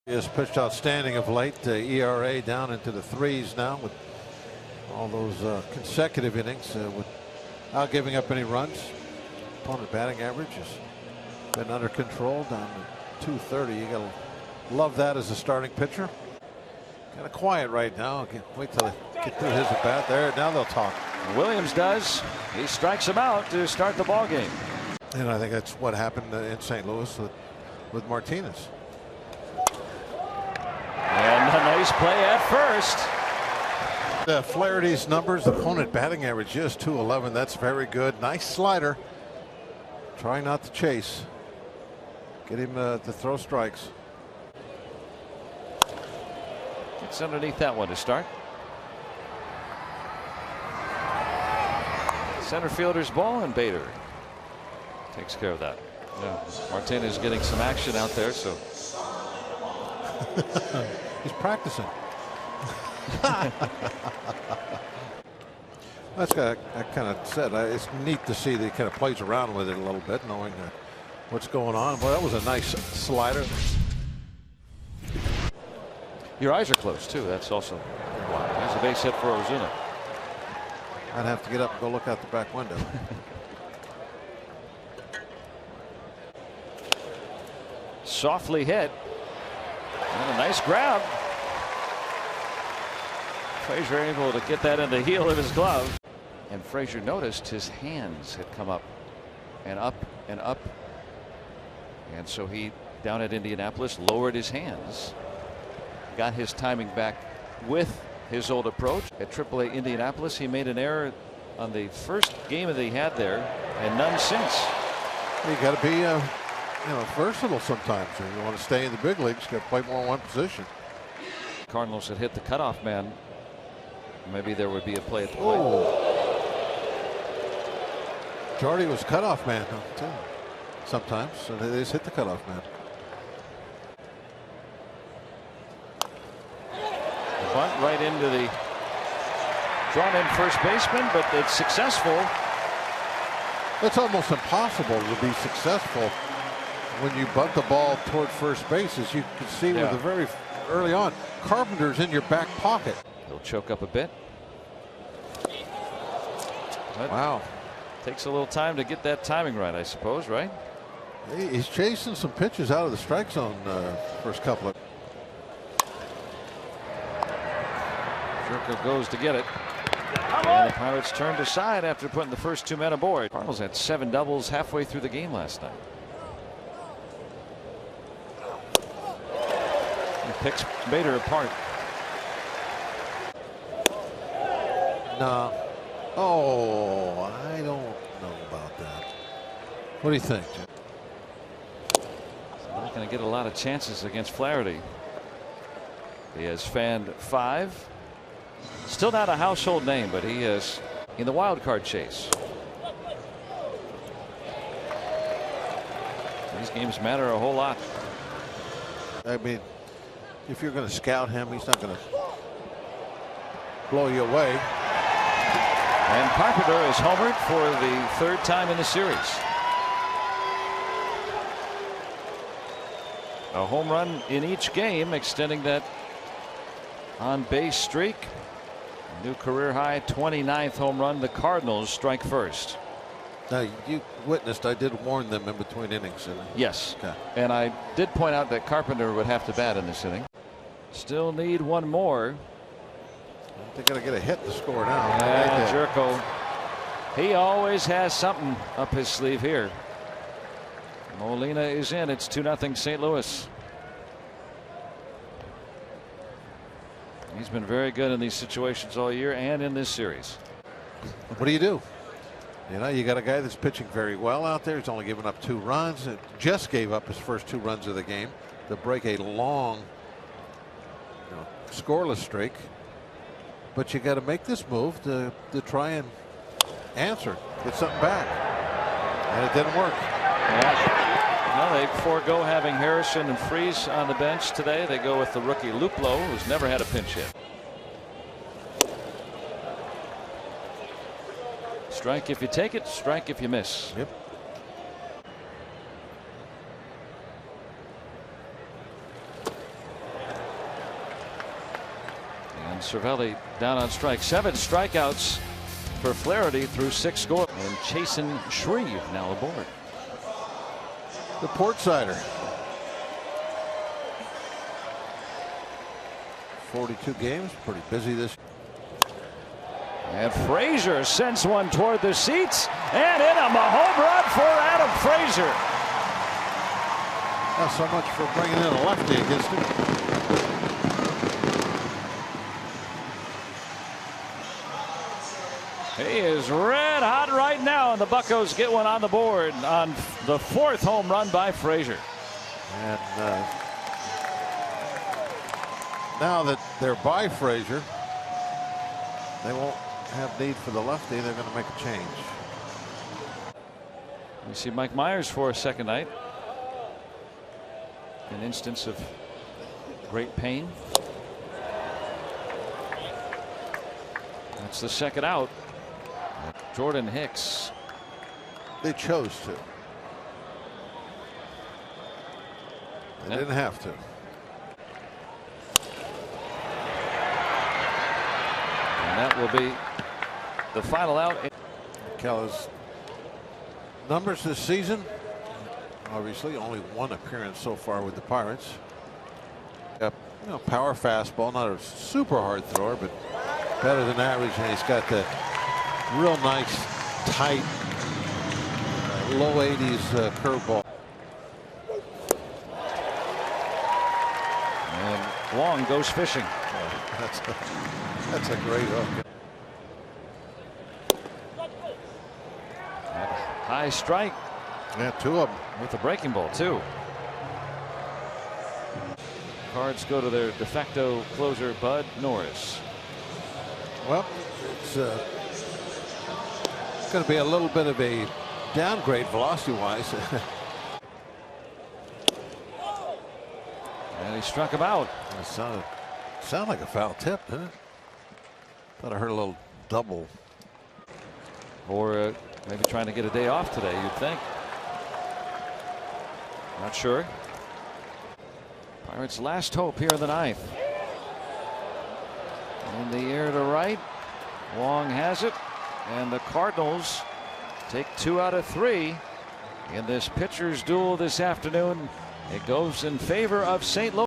He has pitched outstanding of late. ERA down into the 3s now with all those consecutive innings without giving up any runs. Opponent batting average has been under control down to 230. You gotta love that as a starting pitcher. Kind of quiet right now. Wait till they get through his at bat. There, now they'll talk. Williams does. He strikes him out to start the ball game. And I think that's what happened in St. Louis with Martinez. And a nice play at first. Flaherty's numbers, opponent batting average is 211. That's very good. Nice slider. Try not to chase. Get him to throw strikes. It's underneath that one to start. Center fielder's ball, and Bader takes care of that. Yeah, Martinez getting some action out there, so he's practicing. That's what I kind of said. It's neat to see that he kind of plays around with it a little bit, knowing what's going on. Boy, that was a nice slider. Your eyes are closed too. That's also wow. There's a base hit for Ozuna. I'd have to get up and go look out the back window. Softly hit. And a nice grab. Frazier able to get that in the heel of his glove. And Frazier noticed his hands had come up and up and up. And so he, down at Indianapolis, lowered his hands. Got his timing back with his old approach. At AAA Indianapolis, he made an error on the first game that he had there, and none since. You got to be versatile sometimes. If you want to stay in the big leagues, you got to play more one position. Cardinals had hit the cutoff man. Maybe there would be a play at the plate. Oh. Jardy was cutoff man too. Sometimes, so they just hit the cutoff man. Bunt right into the drawn in first baseman, but it's successful. It's almost impossible to be successful when you bunt the ball toward first base, as you can see with the very early on. Carpenter's in your back pocket. He'll choke up a bit. But wow. Takes a little time to get that timing right, I suppose, right? He's chasing some pitches out of the strike zone first couple of. Jerko goes to get it. And the Pirates turned aside after putting the first 2 men aboard. Cardinals had 7 doubles halfway through the game last night. He picks Bader apart. No. Oh, I don't know about that. What do you think, Jim? Not going to get a lot of chances against Flaherty. He has fanned 5. Still not a household name, but he is in the wild card chase. These games matter a whole lot. I mean, if you're going to scout him, he's not going to blow you away. And Carpenter is homered for the 3rd time in the series. A home run in each game, extending that on base streak. New career high 29th home run. The Cardinals strike first. Now you witnessed I did warn them in between innings. Yes. Okay. And I did point out that Carpenter would have to bat in this inning. Still need one more. They're going to get a hit to score now. And Jerko, he always has something up his sleeve here. Molina is in. It's 2-0 St. Louis. He's been very good in these situations all year and in this series. What do? You know, you got a guy that's pitching very well out there. He's only given up 2 runs. It just gave up his first 2 runs of the game to break a long scoreless streak. But you got to make this move to try and answer, get something back. And it didn't work. Yeah. Well, they forego having Harrison and Freese on the bench today. They go with the rookie Luplow, who's never had a pinch hit. Strike if you take it, strike if you miss. Yep. And Cervelli down on strike. 7 strikeouts for Flaherty through 6 scores. And Chasen Shreve now aboard. The Portsider. 42 games, pretty busy this. And Frazier sends one toward the seats, and in a home run for Adam Frazier. Not so much for bringing in a lefty against him. He is red hot right now, and the Buccos get one on the board on the 4th home run by Frazier. And now that they're by Frazier, they won't have need for the lefty. They're going to make a change. We see Mike Myers for a second night. An instance of great pain. That's the second out. Jordan Hicks. They chose to. They didn't have to. And that will be the final out. Keller's numbers this season, obviously only 1 appearance so far with the Pirates. Power fastball, not a super hard thrower, but better than average, and he's got the real nice tight low 80s curveball. And Wong goes fishing. That's a great hook. High strike. Yeah, 2 of them with the breaking ball too. Cards go to their de facto closer Bud Norris. Well, it's going to be a little bit of a downgrade velocity wise. And he struck him out. It sounded like a foul tip, didn't it? Thought I heard a little double. Or maybe trying to get a day off today, you'd think. Not sure. Pirates' last hope here in the 9th. In the air to right. Wong has it. And the Cardinals take 2 out of 3 in this pitcher's duel this afternoon. It goes in favor of St. Louis.